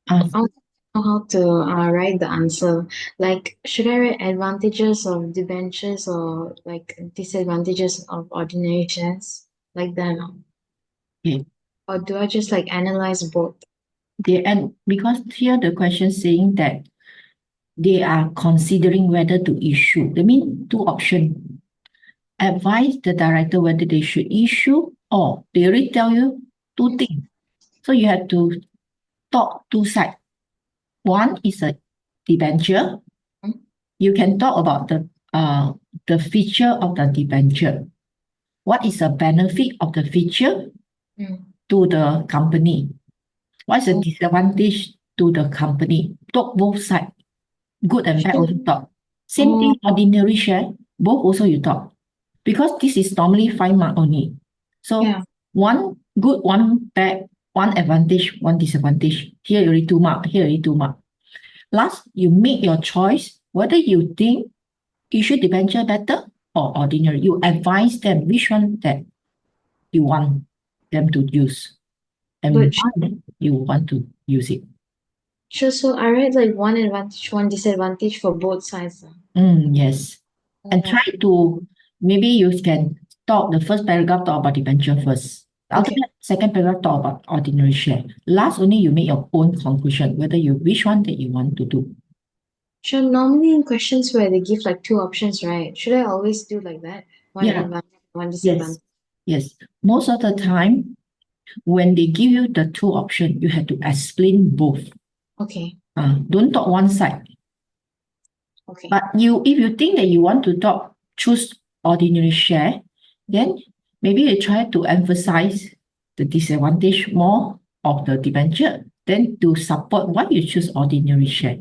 Ah, I want to know how to write the answer. Like, should I write advantages of debentures or like disadvantages of ordinary shares? Like that. okay. Or do I just like analyze both? And because here the question saying that they are considering whether to issue. That means two options. Advise the director whether they should issue or they already tell you two things. So you have to talk two sides. One is a debenture. Mm, You can talk about the feature of the debenture. What is the benefit of the feature mm. to the company? What's the Oh, disadvantage to the company? Talk both sides. Good and bad should, also talk. Same oh, thing, ordinary share, both also you talk. Because this is normally 5 mark only. So yeah. one good, one bad, one advantage, one disadvantage. Here already 2 mark, here already 2 mark. Last, you make your choice whether you think issue debenture better or ordinary. You advise them which one that you want them to use and But why you want to use it. sure, so I write like one advantage, one disadvantage for both sides. Yes. And Oh, try to, maybe you can talk the first paragraph, talk about debenture first. After okay. that, second paragraph, talk about ordinary share. Last, only you make your own conclusion, whether you which one that you want to do. Sure, normally in questions where they give like two options, right? Should I always do like that? One Yeah, advantage, one yes, disadvantage. yes. Most of the time, when they give you the two options, you have to explain both. Okay, Don't talk one side. okay. But if you think that you want to talk, choose ordinary share, then maybe you try to emphasize the disadvantage more of the debenture, then to support why you choose ordinary share.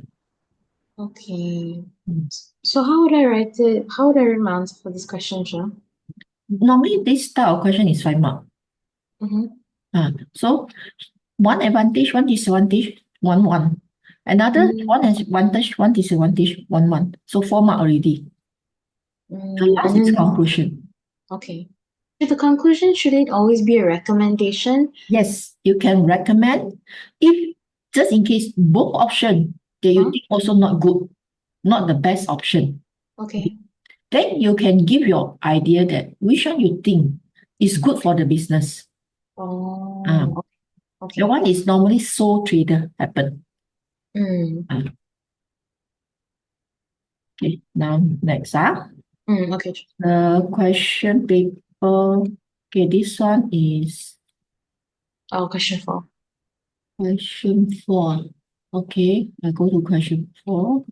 Okay. Mm. So how would I write it? How would I write my answer for this question, Sean? Normally, this style of question is 5 mark. Mm-hmm. So one advantage, one disadvantage, 1 1. Another Mm, one has advantage, one disadvantage, 1 1. So 4 mark already. The last and is then, conclusion. okay. So the conclusion, should it always be a recommendation? Yes, you can recommend if just in case both option that you Huh? think also not good, not the best option, Okay. then you can give your idea that which one you think is good for the business. Oh, Um, the okay. one is normally sole trader happen. Mm, Okay, now next okay. the question paper. Okay, this one is Oh, question four. question 4. Okay, I go to question 4.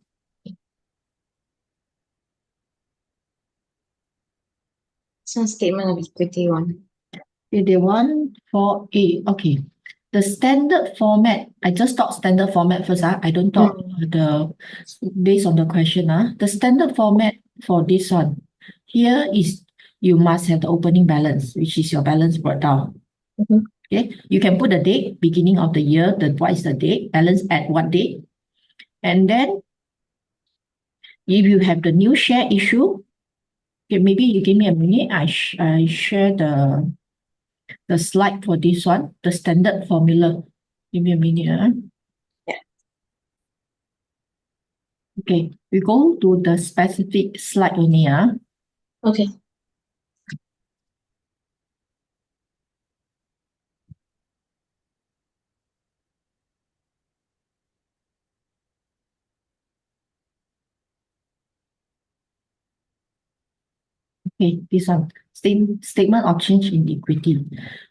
It's a statement of equity one. Okay, they want for A. Okay. The standard format, I just talk standard format first. I don't talk Mm, the based on the question. The standard format for this one here is you must have the opening balance, which is your balance brought down. mhm. Okay. You can put the date, beginning of the year, what is the date, balance at what date. And then if you have the new share issue, okay, maybe you give me a minute. I share the slide for this one, the standard formula. Give me a minute. Yeah. Okay, we go to the specific slide only. Okay. Okay, this one, statement of change in equity.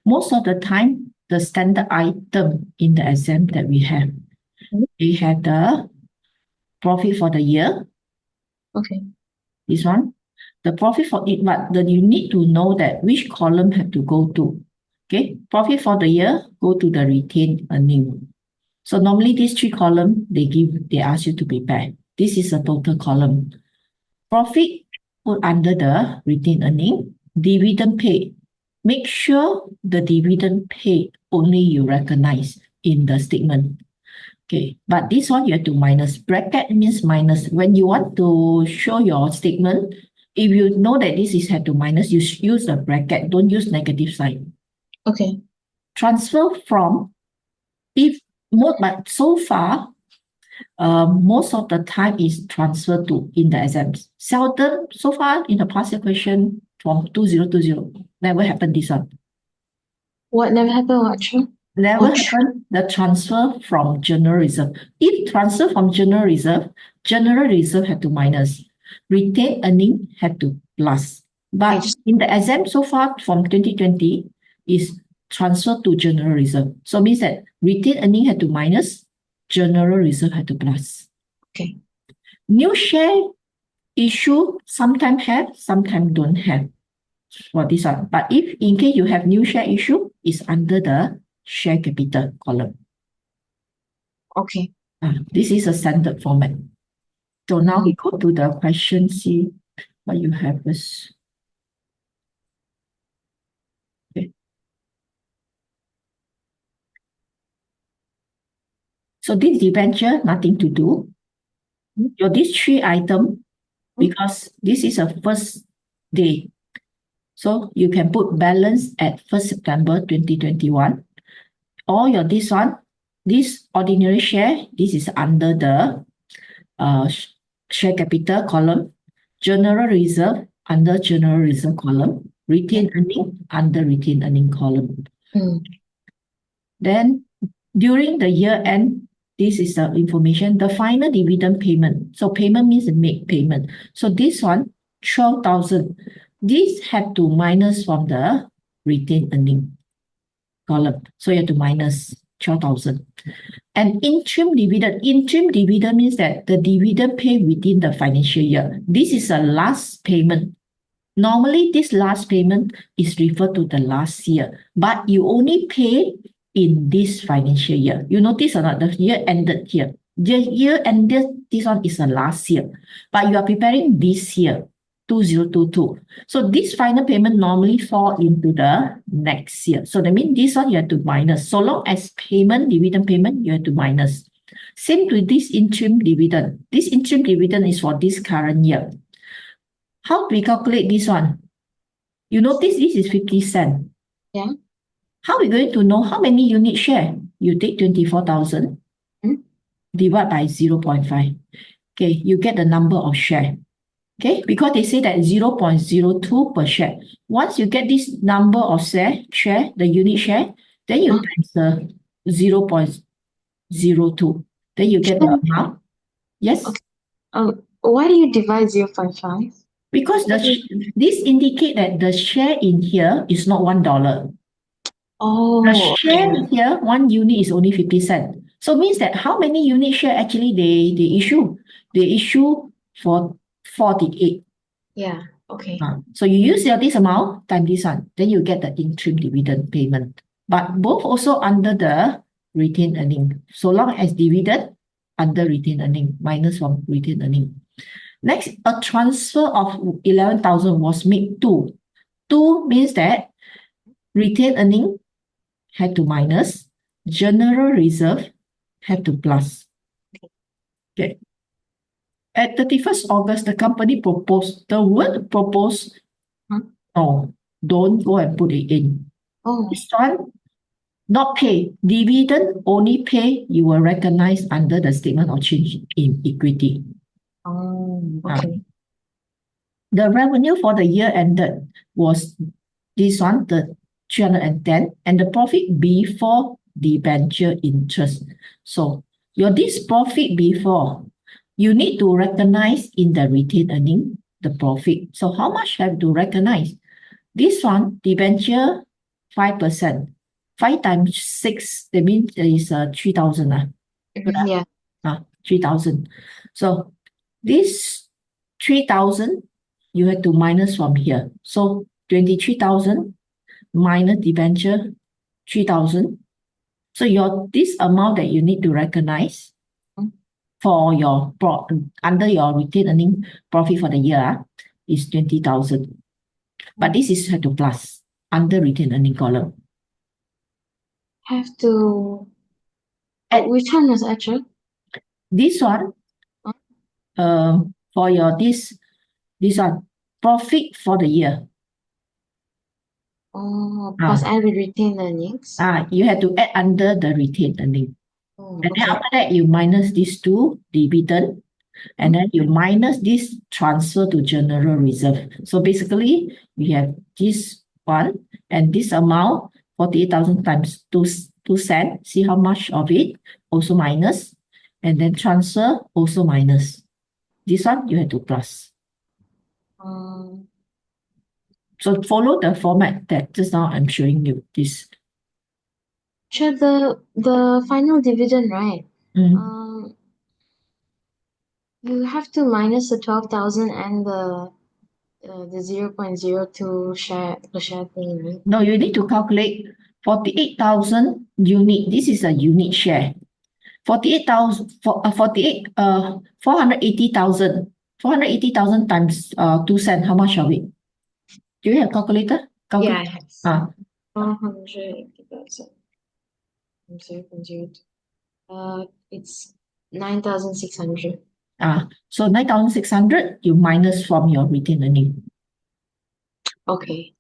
Most of the time, the standard item in the exam that we have, Mhm. we have the profit for the year, Okay. this one, the profit for it, but you need to know that which column have to go to. Okay, profit for the year, go to the retained earning. So normally these 3 columns, they ask you to prepare. This is a total column. Profit put under the retained earning. Dividend paid. Make sure the dividend paid only you recognize in the statement. Okay, but this one you have to minus. Bracket means minus. When you want to show your statement, if you know that this is had to minus, you use a bracket. Don't use negative sign. Okay. Transfer from, if but so far, most of the time is transferred to in the exams. Seldom, so far in the past year question from 2020, never happened this one. What never happened, what true? Never Oh, happened the transfer from general reserve. If transfer from general reserve had to minus. Retained earning had to plus. But just in the exam so far from 2020 is transfer to general reserve. So means that retained earning had to minus, general reserve had to plus. okay. New share issue sometimes have, sometimes don't have for this one. But if in case you have new share issue, it's under the share capital column. Okay. This is a standard format. So now we go to the question, see what you have first. Okay. So this debenture, nothing to do. Your these three item, because this is a first day. So you can put balance at 1st September 2021. Or your this one, this ordinary share, this is under the share capital column, general reserve under general reserve column, retained earning under retained earning column. Then during the year end, this is the information, the final dividend payment. So payment means make payment. So this one, 12,000. This had to minus from the retained earning column. So you have to minus 12,000. And interim dividend means that the dividend paid within the financial year. This is a last payment. Normally, this last payment is referred to the last year, but you only pay in this financial year. You notice or not? The year ended here. The year ended, this one is the last year, but you are preparing this year, 2022. So this final payment normally fall into the next year. So that means this one you have to minus. So long as dividend payment, you have to minus. Same with this interim dividend. This interim dividend is for this current year. How do we calculate this one? You notice this is 50 cents. Yeah. How are we going to know how many unit share? You take 24,000, divide by 0.5. Okay, you get the number of share. Okay, because they say that 0.02 per share. Once you get this number of share, the unit share, then you times the 0.02. Then you get the amount. Yes? Okay. Why do you divide 0.5? Because this indicate that the share in here is not $1. The share here, 1 unit is only 50 cents. So means that how many unit share actually they issue? They issue for 48. Yeah, okay. So you use this amount times this one, then you get the interim dividend payment. But both also under the retained earning. So long as dividend under retained earning, minus from retained earning. Next, a transfer of 11,000 was made to. To means that retained earning had to minus, general reserve had to plus. Okay. At 31st August, the company proposed, the word propose, no, don't go and put it in. This one, not pay. Dividend only pay, you will recognize under the statement of change in equity. Okay. The revenue for the year ended was this one, the 310, and the profit before debenture interest. So this profit before, you need to recognize in the retained earning the profit. So how much have to recognize? This one, debenture 5%. 5 times 6, that means there is 3,000. Yeah. 3,000. So this 3,000, you have to minus from here. So 23,000 minus debenture 3,000. So this amount that you need to recognize for your under your retained earning profit for the year is 20,000. But this is had to plus under retained earning column. Have to. Which one was actual? This one, for your this one, profit for the year. Plus add with retained earnings. You have to add under the retained earning. And then okay. after that, you minus these two dividend, and then you minus this transfer to general reserve. So basically, we have this one and this amount, 48,000 times 2 cents. See how much of it also minus, and then transfer also minus. This one you have to plus. Um, So follow the format that just now I'm showing you. This. sure, the final dividend, right? Mm. Um, you have to minus the 12,000 and the 0.02 share the share thing, right? No, you need to calculate 48,000 unit. This is a unit share. 48,000 for 48 480,000. 480,000 times 2 cents. How much of it? Do you have calculator? Yeah, I Calculate. have Ah, 480,000 from 0.02. It's 9,600. so 9,600 you minus from your retained earning. Okay.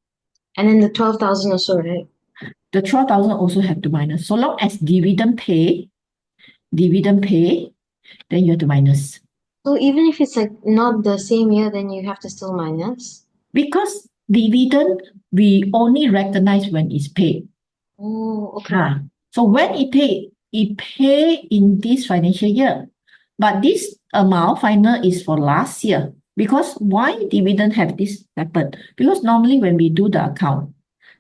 And then the 12,000 also, right? The 12,000 also have to minus. So long as dividend pay, then you have to minus. So even if it's like not the same year, then you have to still minus. Because dividend, we only recognize when it's paid. Oh, okay. So when it pay in this financial year. But this amount final is for last year. Because why dividend have this happen? Because normally when we do the account,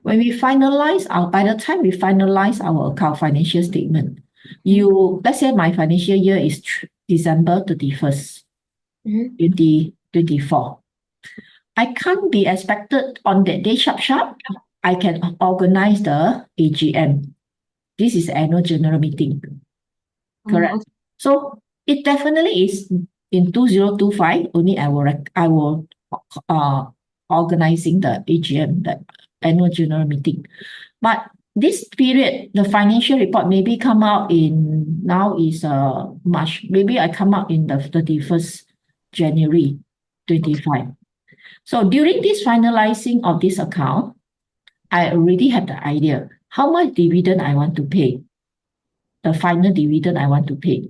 when we finalize by the time we finalize our account financial statement, let's say my financial year is December 31st, Mm-hmm. 2024. I can't be expected on that day sharp. I can organize the AGM. This is annual general meeting. Oh, Correct. okay. So it definitely is in 2025 only I will organizing the AGM, the annual general meeting. But this period, the financial report maybe come out in now is March. Maybe I come out in the 31st January Okay. 25. So during this finalizing of this account, I already have the idea how much dividend I want to pay, the final dividend I want to pay.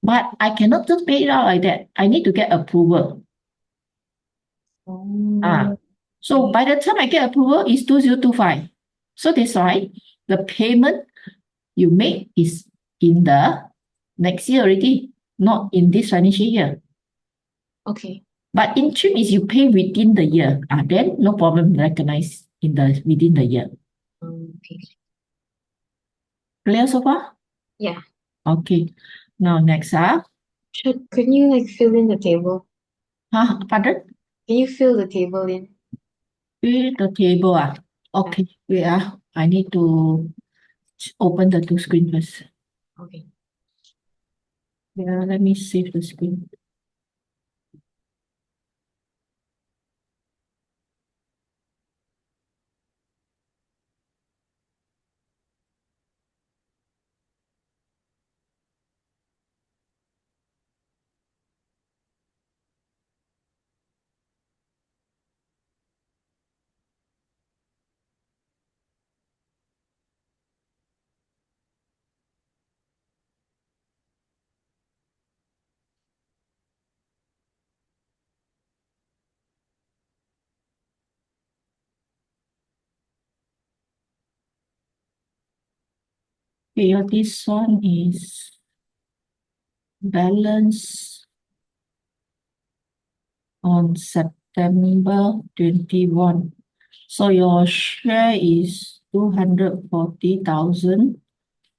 But I cannot just pay it out like that. I need to get approval. Ah, Oh, so okay. by the time I get approval, it's 2025. So that's why the payment you make is in the next year already, not in this financial year. Okay. But interim is you pay within the year. Then no problem, recognize within the year. Okay. Clear so far? Yeah. Okay. Now next Can you like fill in the table? pardon? Can you fill the table in? Fill the table Yeah. Okay, wait I need to open the two screen first. Okay. Yeah, let me save the screen. Okay, this one is balance on September 21. So your share is 240,000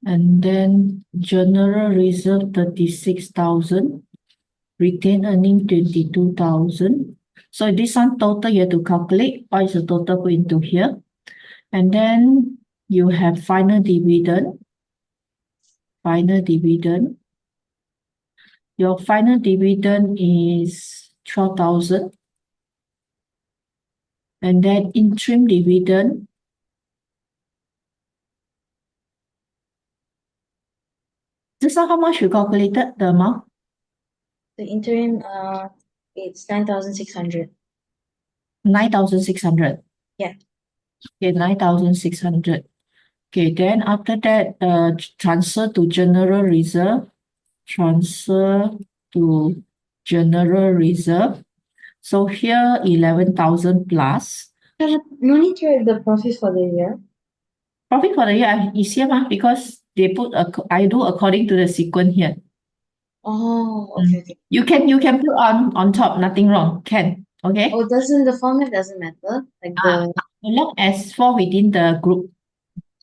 and then general reserve 36,000, retained earning 22,000. So this one total you have to calculate what is the total put into here. And then you have final dividend. Your final dividend is 12,000. And then interim dividend, just now how much you calculated the amount? The interim, it's 9,600. 9,600. Yeah. Okay, 9,600. Okay, then after that, transfer to general reserve. Transfer to general reserve. So here 11,000 plus. No need to write the profit for the year. Profit for the year is here because they put I do according to the sequence here. Oh, okay, okay. You can put on top, nothing wrong. Can. Okay. Oh, the format doesn't matter. Like the As long as fall within the group.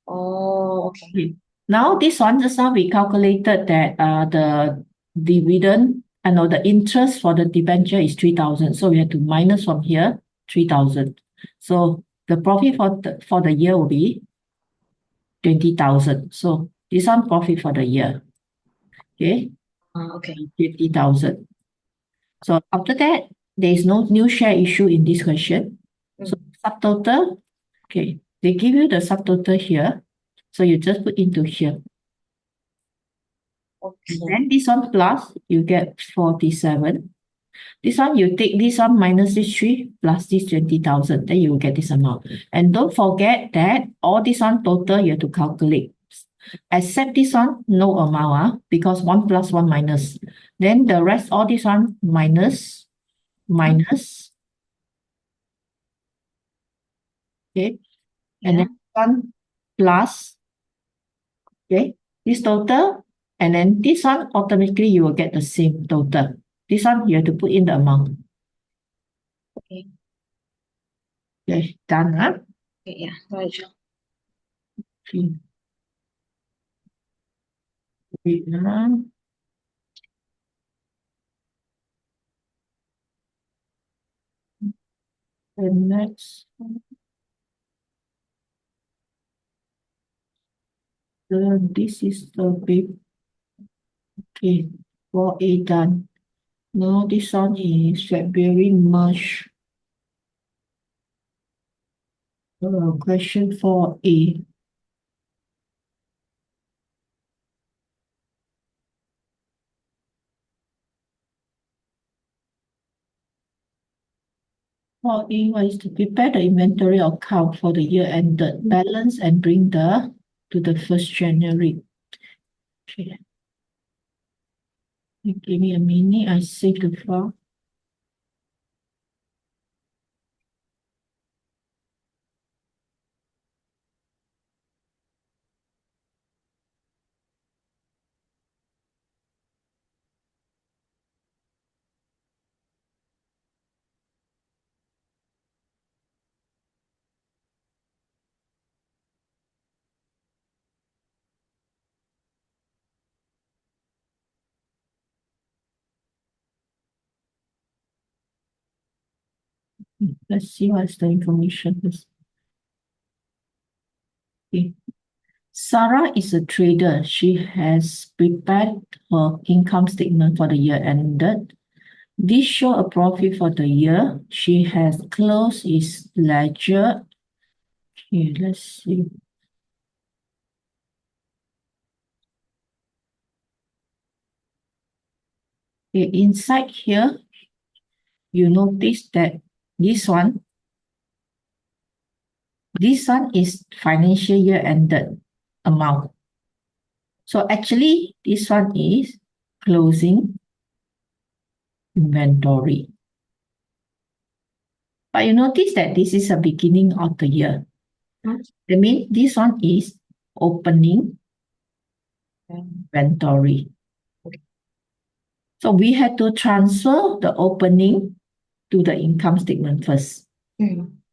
oh, okay. Okay. Now this one, just now we calculated that the dividend, I know the interest for the debenture is 3,000. So we have to minus from here 3,000. So the profit for the year will be 20,000. So this one profit for the year. Okay, Okay. 50,000. So after that, there is no new share issue in this question. So subtotal, okay, they give you the subtotal here. So you just put into here. Okay. Then this one plus, you get 47. This one, you take this one minus this 3 plus this 20,000. Then you will get this amount. And don't forget that all this one total, you have to calculate. Except this one, no amount, because 1 plus 1 minus. Then the rest, all this one minus, minus. Okay. And then one plus. Okay. This total. And then this one, automatically you will get the same total. This one, you have to put in the amount. Okay. Okay, done, huh? Okay, yeah, got it. Okay. Wait, the next, this is the big, okay, 4A done. Now this one is February, March. Question 4A. For A is to prepare the inventory account for the year ended, balance and bring to the 1st January. Okay. Give me a minute, I save the file. Let's see what's the information first. Okay. Sarah is a trader. She has prepared her income statement for the year ended. This show a profit for the year. She has closed its ledger. Okay, let's see. Okay, inside here, you notice that this one is financial year ended amount. So actually, this one is closing inventory. But you notice that this is a beginning of the year. That means this one is opening inventory. So we had to transfer the opening to the income statement first.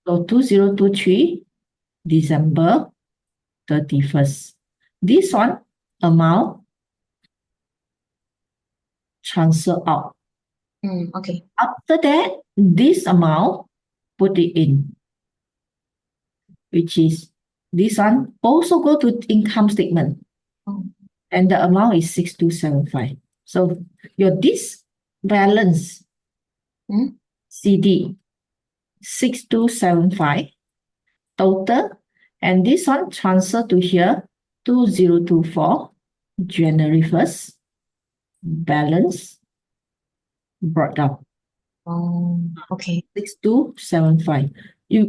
So 2023, December 31st. This one, amount, transfer out. Okay. After that, this amount, put it in, which is this one, also go to income statement. And the amount is 6275. So your this balance CD 6275 total, and this one transfer to here 2024 January 1st balance brought down. Okay. 6275.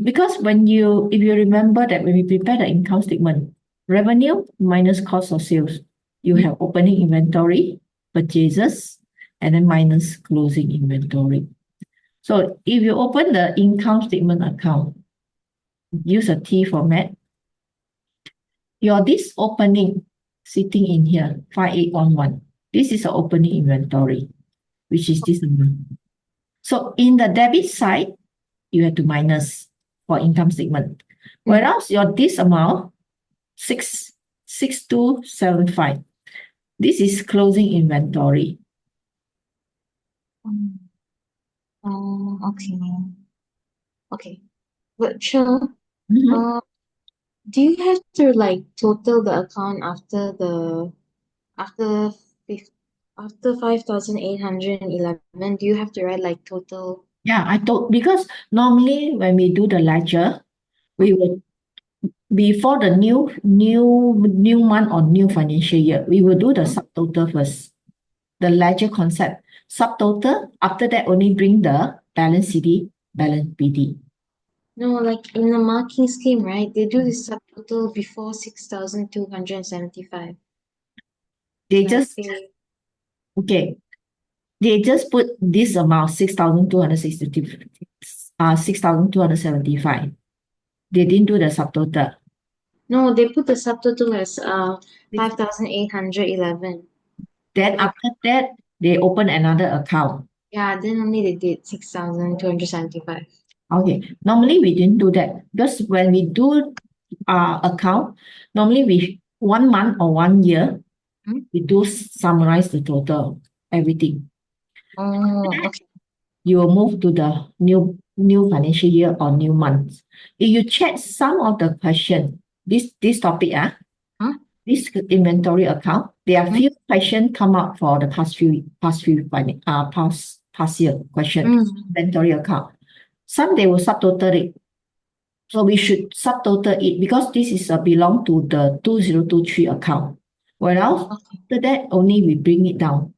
Because if you remember that when we prepare the income statement, revenue minus cost of sales. You have opening inventory, purchases, and then minus closing inventory. So if you open the income statement account, use a T format, your this opening sitting in here, 5811. This is the opening inventory, which is this amount. So in the debit side, you have to minus for income statement. Whereas your this amount, 6275. This is closing inventory. Okay. Okay. But sure. Mhm. Do you have to like total the account after fif- after 5,811? Do you have to write like total? Yeah, I thought because normally when we do the ledger, we will before the new month or new financial year, we will do the subtotal first. The ledger concept. Subtotal, after that only bring the balance CD, balance BD. No, like in the marking scheme, right? They do the subtotal before 6,275. They Like just okay. They just put this amount 6,260 6,275. They didn't do the subtotal. no, they put the subtotal as 5,811. Then Like after that, they open another account. yeah, then only they did 6,275. Okay. Normally we didn't do that because when we do account, normally we 1 month or 1 year, Hmm? we do summarize the total, everything. Oh, okay. You will move to the new financial year or new month. If you check some of the question, this topic, Huh? this inventory account, there are Hmm? few questions come up for the past year question, inventory account. Some they will subtotal it. So we should subtotal it because this is belong to the 2023 account. Whereas Okay. after that, only we bring it down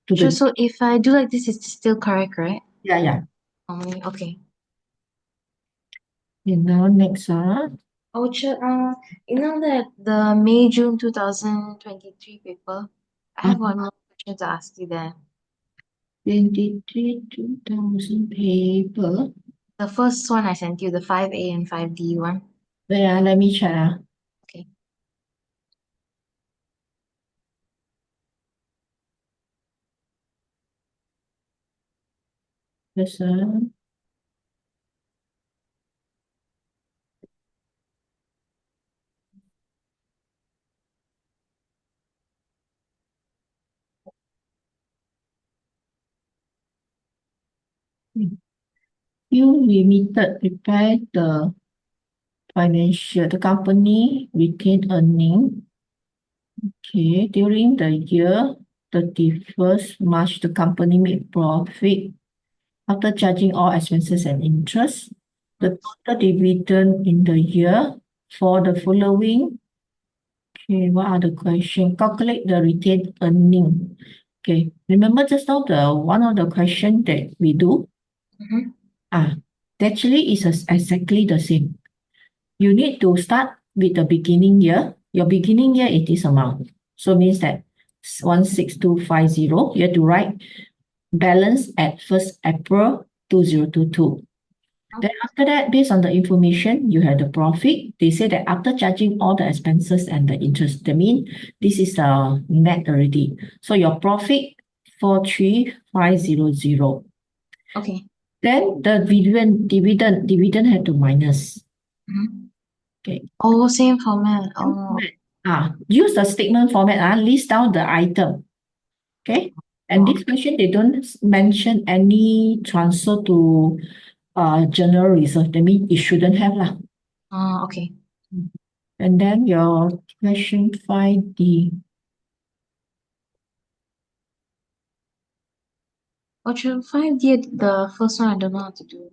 to Sure. the, So if I do like this, it's still correct, right? yeah. Okay. And now next, Oh, sure. You know that the May June 2023 paper, I uh, have one more question to ask you there. 23 2000 paper. The first one I sent you, the 5A and 5D one. Yeah, let me check. Okay. Yes, you limited prepare the company retained earning. Okay, during the year 31st March, the company made profit after charging all expenses and interest. The total dividend in the year for the following. Okay, what are the question? Calculate the retained earning. Okay, remember just now the one of the question that we do? Mhm. Actually is exactly the same. You need to start with the beginning year. Your beginning year is this amount. So means that 16250. You have to write balance at 1st April 2022. Then after that, based on the information, you have the profit. They say that after charging all the expenses and the interest, that means this is net already. So your profit 43500. Okay. Then the dividend had to minus. Mhm. Okay. Oh, same format. Oh, Use the statement format. List down the item. Okay. And this question, they don't mention any transfer to general reserve. That means it shouldn't have lah. okay. And then your question 5D. Oh, sure. 5D, the first one I don't know how to do.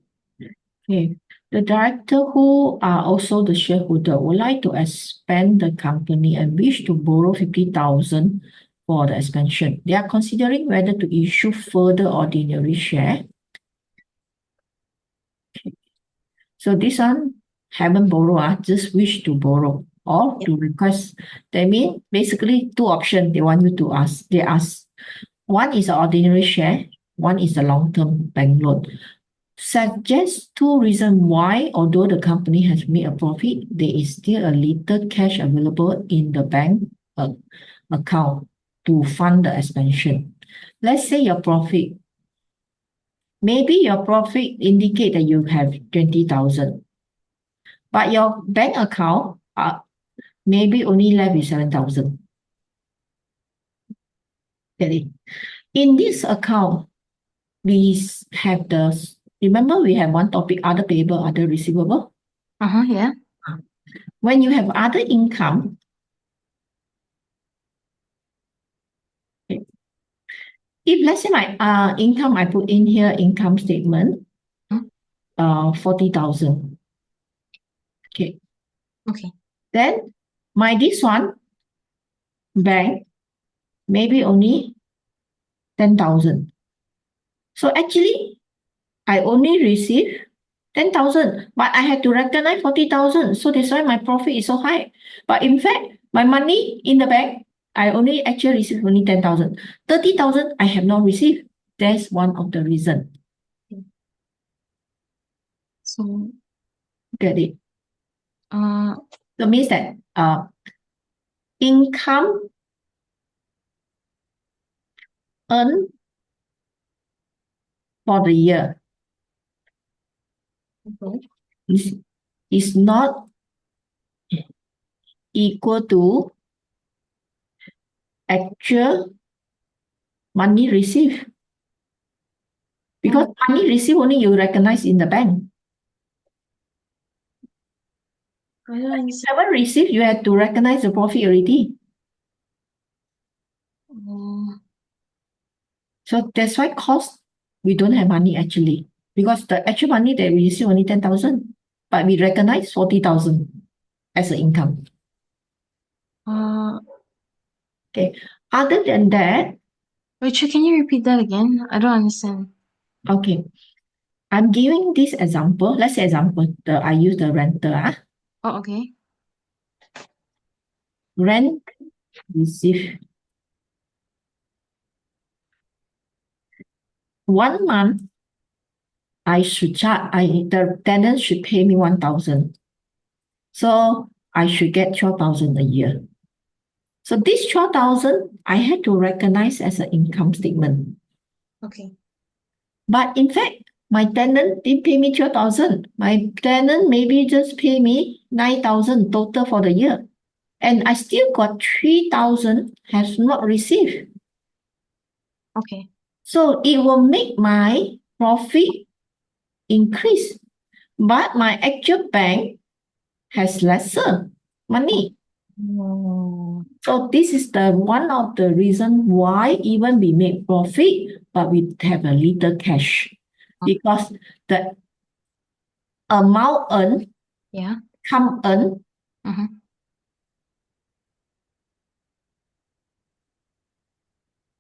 Okay. The director who are also the shareholder would like to expand the company and wish to borrow 50,000 for the expansion. They are considering whether to issue further ordinary share. So this one haven't borrow, just wish to borrow or to request. That means basically two options they want you to ask. They ask. One is an ordinary share, one is a long-term bank loan. Suggest two reasons why, although the company has made a profit, there is still a little cash available in the bank account to fund the expansion. Let's say your profit. Maybe your profit indicate that you have 20,000, but your bank account maybe only left with 7,000. Get it? In this account, we have remember we have one topic, other payable, other receivable. Yeah. When you have other income, okay, if let's say my income, I put in here income statement, 40,000. Okay. Okay. Then this one, bank, maybe only 10,000. So actually, I only receive 10,000, but I had to recognize 40,000. So that's why my profit is so high. But in fact, my money in the bank, I only actually received only 10,000. 30,000 I have not received. That's one of the reasons. So, Get it? uh, So it means that income earned for the year okay. is not equal to actual money received. Because money received only you recognize in the bank. I don't If understand. you haven't received, you have to recognize the profit already. So that's why cost, we don't have money actually. Because the actual money that we receive only 10,000, but we recognize 40,000 as an income. Okay. Other than that, Wait, can you repeat that again? I don't understand. okay. I'm giving this example. Let's say example, I use the renter. Oh, okay. Rent received 1 month, the tenant should pay me 1,000. So I should get 12,000 a year. So this 12,000, I had to recognize as an income statement. Okay. But in fact, my tenant didn't pay me 12,000. My tenant maybe just pay me 9,000 total for the year. And I still got 3,000 has not received. Okay. So it will make my profit increase. But my actual bank has lesser money. So this is the one of the reason why even we make profit, but we have a little cash. Because the amount earned, come earned,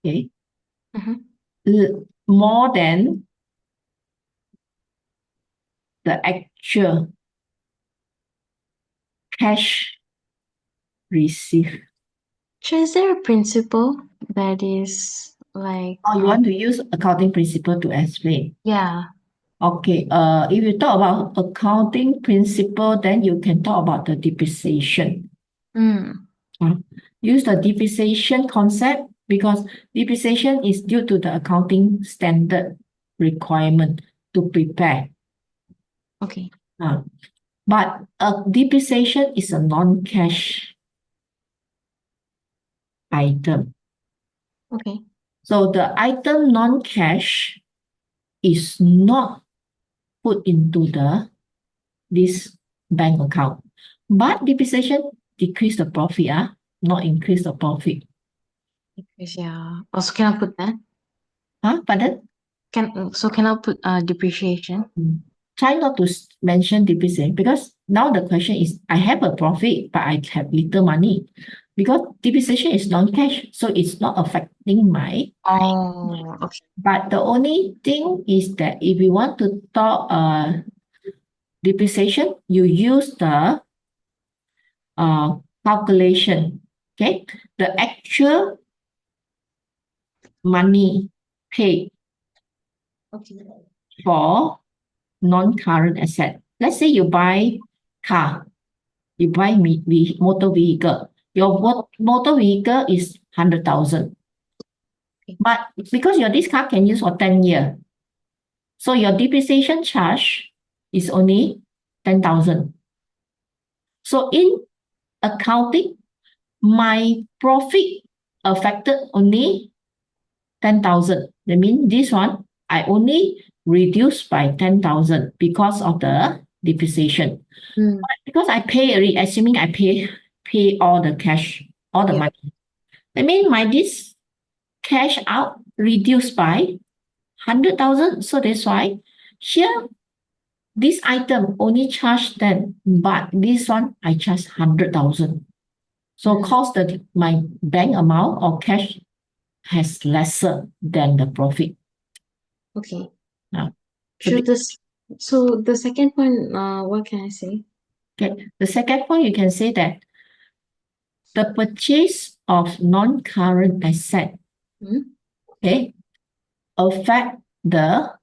okay, more than the actual cash received. So is there a principle that is like Oh, you want to use accounting principle to explain? yeah. Okay, if you talk about accounting principle, then you can talk about the depreciation. Use the depreciation concept because depreciation is due to the accounting standard requirement to prepare. Okay. But depreciation is a non-cash item. Okay. So the item non-cash is not put into this bank account. But depreciation decrease the profit, not increase the profit. Yeah. Also, can I put that? Pardon? Can I put depreciation? Try not to mention depreciation because now the question is, I have a profit, but I have little money. Because depreciation is non-cash, so it's not affecting my. Oh, okay. But the only thing is that if you want to talk depreciation, you use the calculation. Okay, the actual money paid Okay. for non-current asset. Let's say you buy car, you buy motor vehicle. Your motor vehicle is 100,000. Okay. But because this car can use for 10 years, so your depreciation charge is only 10,000. So in accounting, my profit affected only 10,000. That means this one, I only reduce by 10,000 because of the depreciation. Mm. Because I pay already, assuming I pay all the cash, all the Yeah. money. That means my this cash out reduced by 100,000. So that's why here this item only charge 10, but this one I charge 100,000. So cost that my bank amount or cash has lesser than the profit. Okay. Now, Sure. So the second point, what can I say? okay. The second point, you can say that the purchase of non-current asset, okay, affect the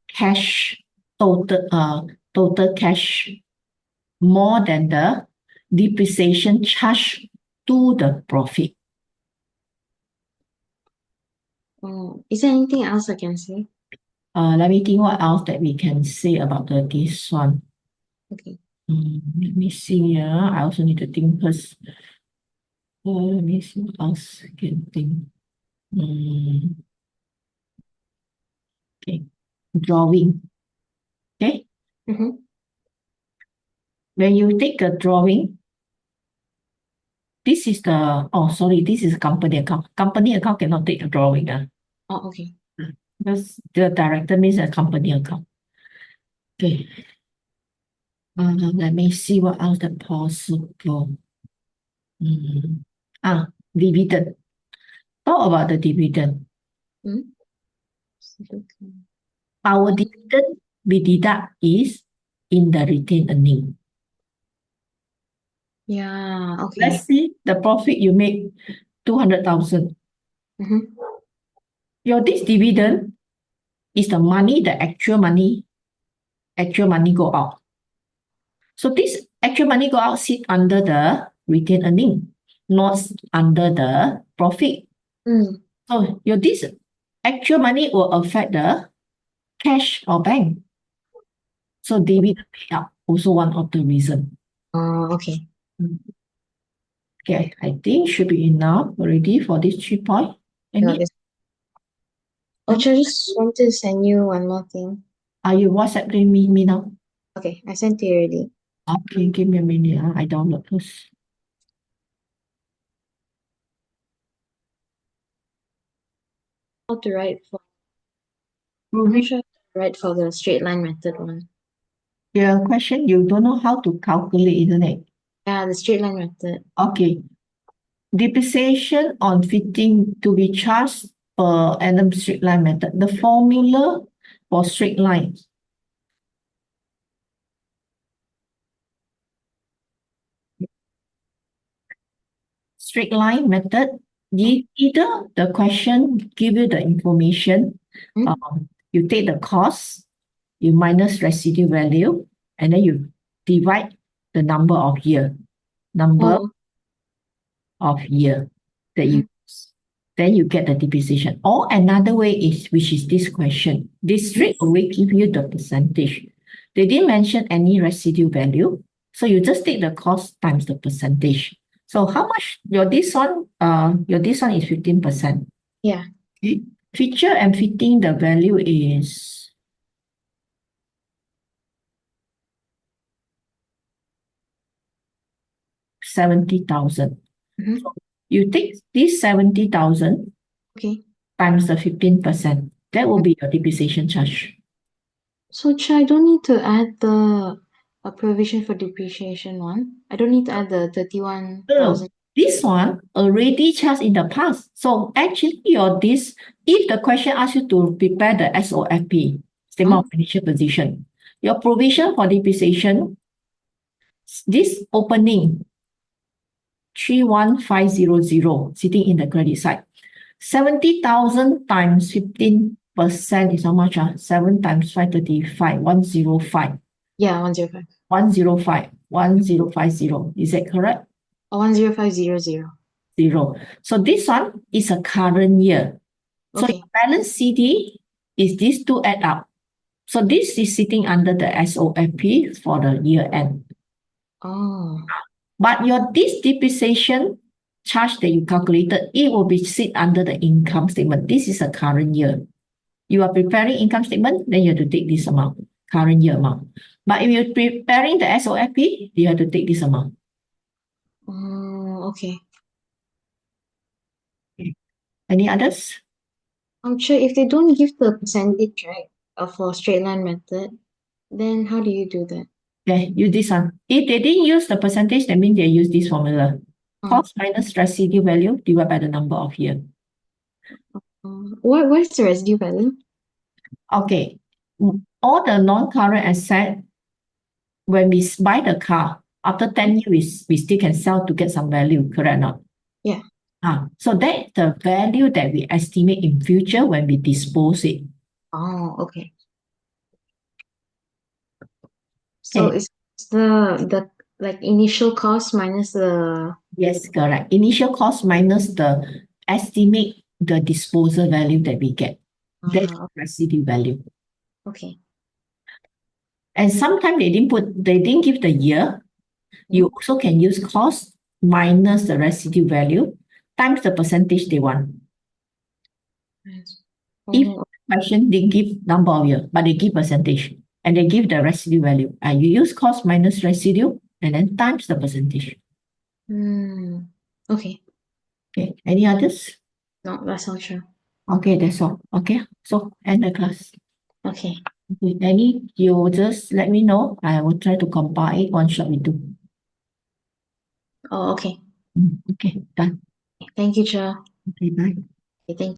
cash total cash more than the depreciation charge to the profit. Is there anything else I can say? Let me think what else that we can say about this one. Okay. Let me see. I also need to think first. Let me see what else I can think. Okay. Drawing. Okay. When you take a drawing, this is this is company account. Company account cannot take a drawing. Oh, okay. Because the director means a company account. Okay. Let me see what else that possible. Dividend. Talk about the dividend. Our dividend we deduct is in the retained earning. Yeah, okay. Let's say the profit you make 200,000. Your this dividend is the money, the actual money go out. So this actual money go out sit under the retained earning, not under the profit. So your this actual money will affect the cash or bank. So dividend payout also one of the reason. Okay. Okay, I think should be enough already for this 3 point. Any? I just want to send you one more thing. Are you WhatsApping me now? Okay, I sent you already. Okay, give me a minute. I download first. How to write for? I'm not sure how to write for the straight line method one. The question you don't know how to calculate, isn't it? Yeah, the straight line method. Okay. Depreciation on fitting to be charged per annum straight line method. The formula for straight line. Straight line method. Either the question give you the information, you take the cost, you minus residual value, and then you divide the number of year that you use. Then you get the depreciation. Or another way is, which is this question. They straight away give you the percentage. They didn't mention any residual value. So you just take the cost times the percentage. So how much your this one is 15%. Yeah. Okay. Feature and fitting the value is 70,000. So you take this 70,000 times the 15%. That will be your depreciation charge. So I don't need to add the provision for depreciation one. I don't need to add the 31,000. This one already charged in the past. So actually if the question asks you to prepare the SOFP, Statement of Financial Position, your provision for depreciation, this opening 31,500 sitting in the credit side. 70,000 times 15% is how much? 7 times 535, 105. Yeah, 105. 105, 1050. Is that correct? 10500. Zero. So this one is a current year. So Okay. balance CD is these two add up. So this is sitting under the SOFP for the year end. Oh. But your this depreciation charge that you calculated, it will be sit under the income statement. This is a current year. You are preparing income statement, then you have to take this amount, current year amount. But if you're preparing the SOFP, you have to take this amount. Okay. Any others? I'm sure if they don't give the percentage, right, for straight line method, then how do you do that? Okay, use this one. If they didn't use the percentage, that means they use this formula. Cost minus residue value divided by the number of year. What is the residue value? Okay. All the non-current asset, when we buy the car, after 10 years, we still can sell to get some value, correct or not? Yeah. So that's the value that we estimate in future when we dispose it. Oh, okay. So Okay. it's the like initial cost minus the Yes, correct. Initial cost minus the estimate the disposal value that we get. That's residue value. okay. And sometimes they didn't give the year. You also can use cost minus the residue value times the percentage they want. If question they give number of year, but they give percentage and they give the residue value. And you use cost minus residue and then times the percentage. Okay. Okay. Any others? No, that's all true. Okay, that's all. Okay. So end the class. Okay. Okay. Any, you just let me know. I will try to compile it one shot we do. Oh, okay. Okay, done. Thank you, Cha. Okay, bye. Okay, thank